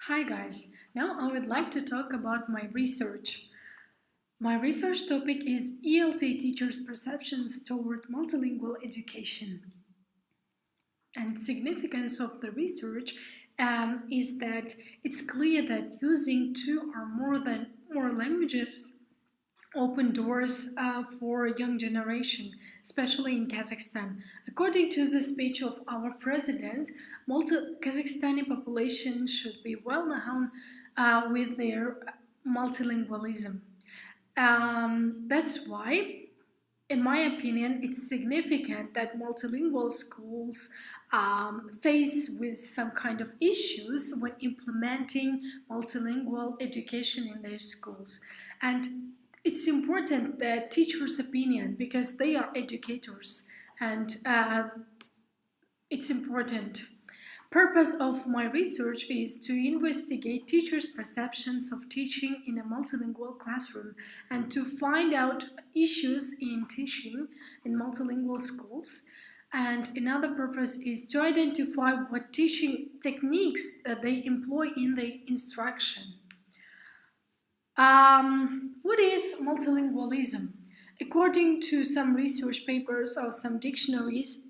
Hi guys, now I would like to talk about my research. My research topic is ELT teachers' perceptions toward multilingual education. And significance of the research is that it's clear that using two or more languages open doors for young generation, especially in Kazakhstan. According to the speech of our president, Kazakhstani population should be well known with their multilingualism. That's why, in my opinion, it's significant that multilingual schools face with some kind of issues when implementing multilingual education in their schools. And it's important that teachers' opinion because they are educators and it's important. Purpose of my research is to investigate teachers' perceptions of teaching in a multilingual classroom and to find out issues in teaching in multilingual schools. And another purpose is to identify what teaching techniques they employ in the instruction. What is multilingualism? According to some research papers or some dictionaries,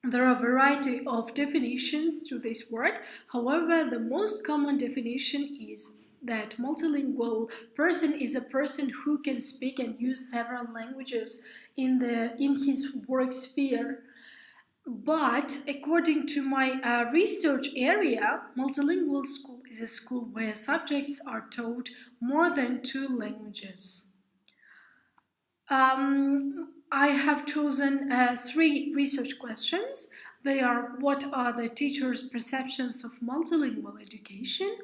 there are a variety of definitions to this word. However, the most common definition is that multilingual person is a person who can speak and use several languages in his work sphere. But according to my research area, multilingual school is a school where subjects are taught more than two languages. I have chosen three research questions. They are: what are the teachers' perceptions of multilingual education?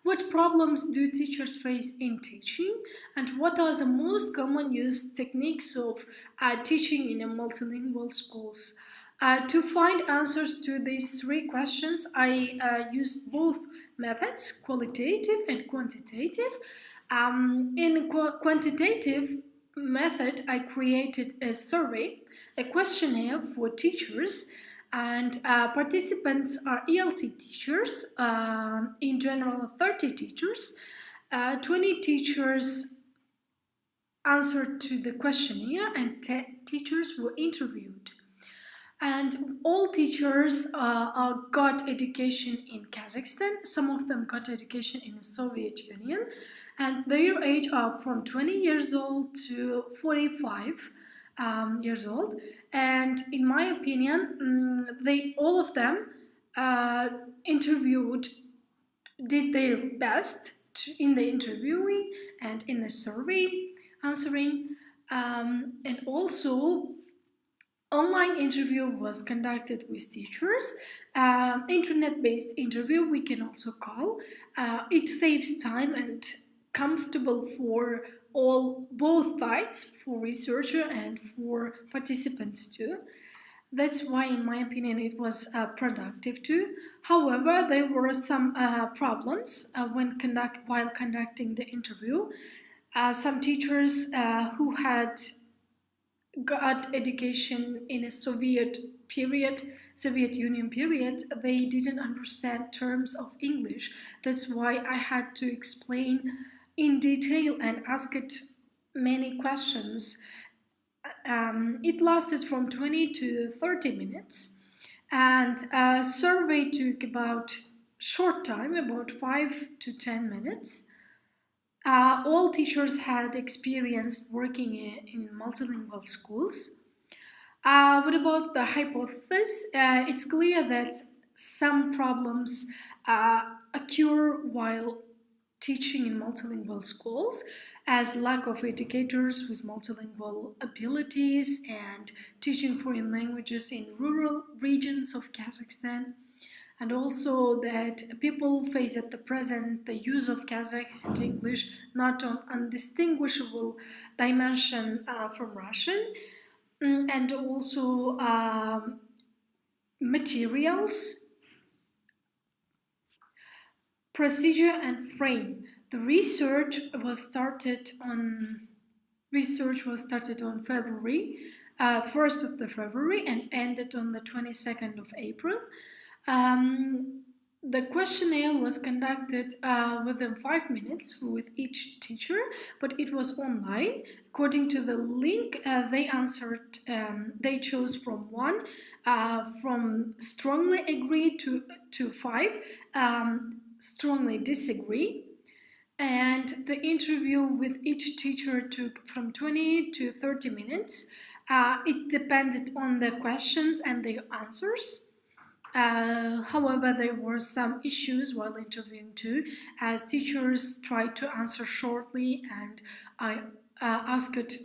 What problems do teachers face in teaching? And what are the most common used techniques of teaching in a multilingual schools? To find answers to these three questions, I used both methods, qualitative and quantitative. In quantitative method, I created a survey, a questionnaire for teachers, and participants are ELT teachers, in general 30 teachers. 20 teachers answered to the questionnaire and 10 teachers were interviewed. And all teachers got education in Kazakhstan. Some of them got education in the Soviet Union, and their age are from 20 years old to 45 years old. And in my opinion, they all of them interviewed, did their best in the interviewing and in the survey answering, and also online interview was conducted with teachers. Internet-based interview we can also call. It saves time and comfortable for both sides, for researcher and for participants too. That's why, in my opinion, it was productive too. However, there were some problems while conducting the interview. Some teachers who had got education in a Soviet Union period, they didn't understand terms of English. That's why I had to explain in detail and ask it many questions. It lasted from 20 to 30 minutes, and a survey took about short time, about 5 to 10 minutes. All teachers had experienced working in multilingual schools. What about the hypothesis? It's clear that some problems occur while teaching in multilingual schools, as lack of educators with multilingual abilities and teaching foreign languages in rural regions of Kazakhstan, and also that people face at the present the use of Kazakh and English not on undistinguishable dimension from Russian, and also materials, procedure and frame. The research was started on February, 1st of the February, and ended on the 22nd of April. The questionnaire was conducted within 5 minutes with each teacher, but it was online. According to the link, they answered, they chose from one, from strongly agree to five, strongly disagree. And the interview with each teacher took from 20 to 30 minutes. It depended on the questions and the answers. However, there were some issues while interviewing too, as teachers tried to answer shortly, and I asked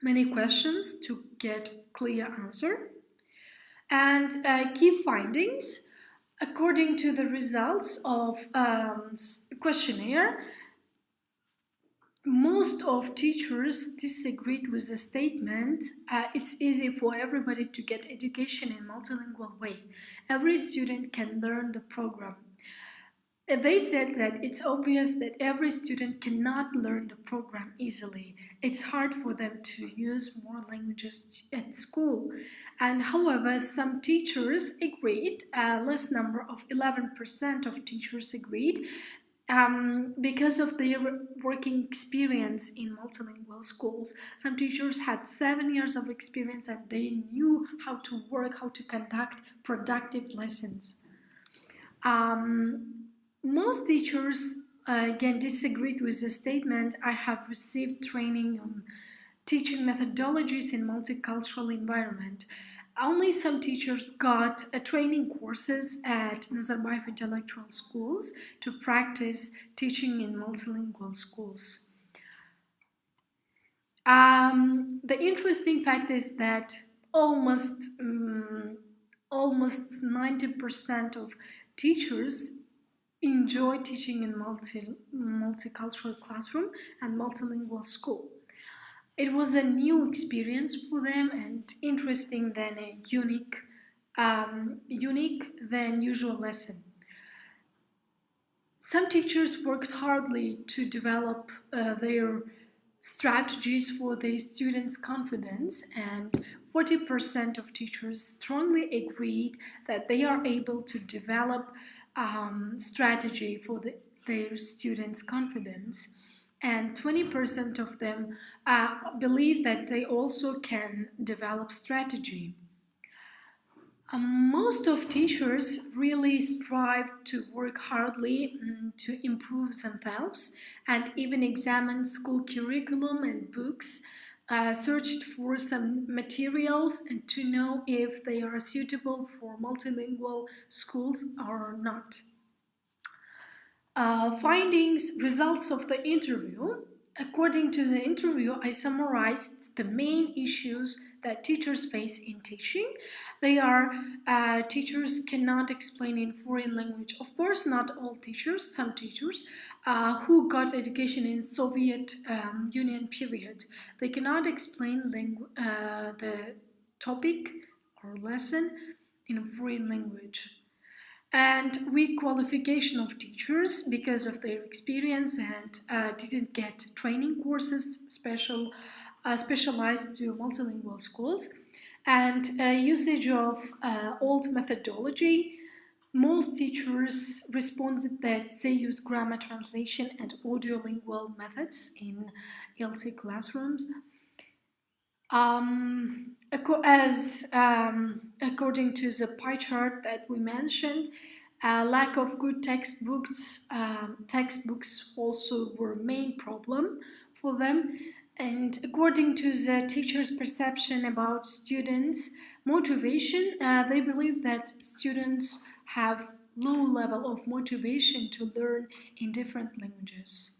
many questions to get clear answer. And key findings, according to the results of questionnaire, most of teachers disagreed with the statement, it's easy for everybody to get education in multilingual way. Every student can learn the program. They said that it's obvious that every student cannot learn the program easily. It's hard for them to use more languages at school. And however, some teachers agreed, less number of 11% of teachers agreed, because of their working experience in multilingual schools. Some teachers had 7 years of experience and they knew how to work, how to conduct productive lessons. Most teachers, again, disagreed with the statement, I have received training on teaching methodologies in multicultural environment. Only some teachers got training courses at Nazarbayev intellectual schools to practice teaching in multilingual schools. The interesting fact is that almost 90% of teachers enjoy teaching in multicultural classroom and multilingual school. It was a new experience for them and interesting than a unique than usual lesson. Some teachers worked hardly to develop their strategies for their students' confidence, and 40% of teachers strongly agreed that they are able to develop strategy for their students' confidence. And 20% of them believe that they also can develop strategy. Most of teachers really strive to work hardly to improve themselves and even examine school curriculum and books, searched for some materials and to know if they are suitable for multilingual schools or not. Findings, results of the interview. According to the interview, I summarized the main issues that teachers face in teaching. They are teachers cannot explain in foreign language. Of course, not all teachers, some teachers who got education in Soviet Union period. They cannot explain the topic or lesson in a foreign language. And weak qualification of teachers because of their experience and didn't get training courses specialized to multilingual schools, and usage of old methodology. Most teachers responded that they use grammar translation and audiolingual methods in LT classrooms. According to the pie chart that we mentioned, lack of good textbooks. Textbooks also were a main problem for them. And according to the teacher's perception about students' motivation, they believe that students have low level of motivation to learn in different languages.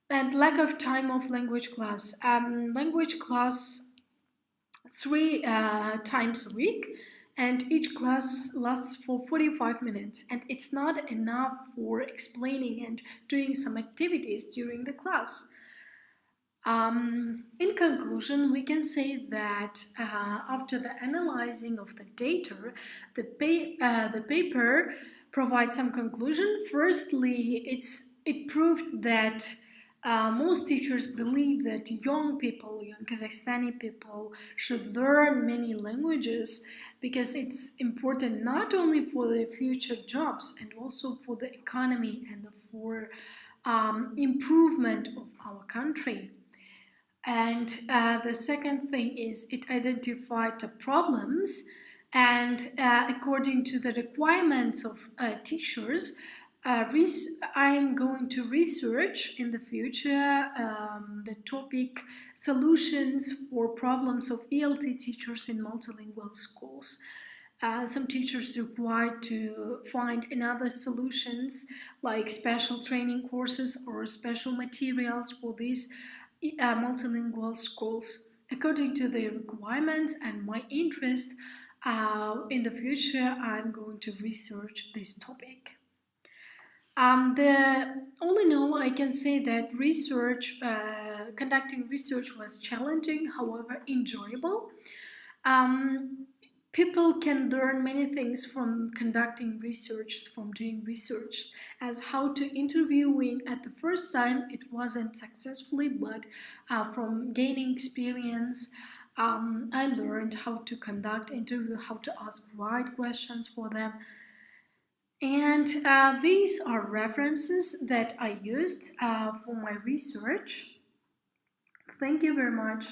And lack of time of language class. Language class 3 times a week, and each class lasts for 45 minutes, and it's not enough for explaining and doing some activities during the class. In conclusion, we can say that after the analyzing of the data, the paper provides some conclusion. Firstly, it proved that most teachers believe that young Kazakhstani people, should learn many languages because it's important not only for the future jobs and also for the economy and for improvement of our country. And the second thing is it identified the problems, and according to the requirements of teachers, I'm going to research in the future the topic solutions for problems of ELT teachers in multilingual schools. Some teachers required to find another solutions like special training courses or special materials for these multilingual schools. According to the requirements and my interest, in the future, I'm going to research this topic. All in all, I can say that conducting research was challenging, however enjoyable. Um, People can learn many things from conducting research, from doing research, as how to interviewing at the first time it wasn't successfully, but from gaining experience, I learned how to conduct interview, how to ask right questions for them. And these are references that I used for my research. Thank you very much.